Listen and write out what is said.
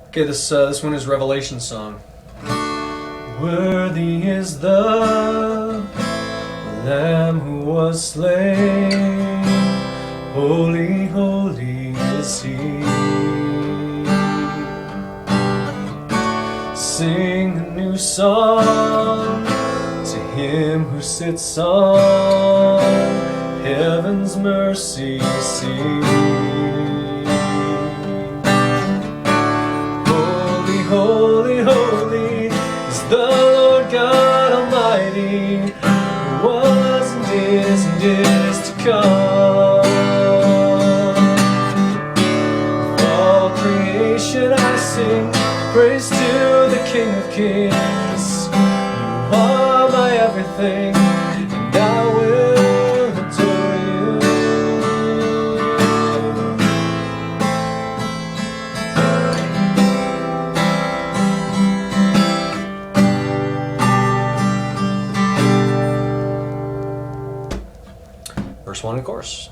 Okay, this one is Revelation song. Worthy is the Lamb who was slain. Holy, holy is He. Sing a new song to Him who sits on heaven's mercy seat. Holy, holy, holy is the Lord God Almighty, who was and is to come. With all creation I sing praise to the King of Kings. You are my everything, and I will adore you. Verse 1 and chorus.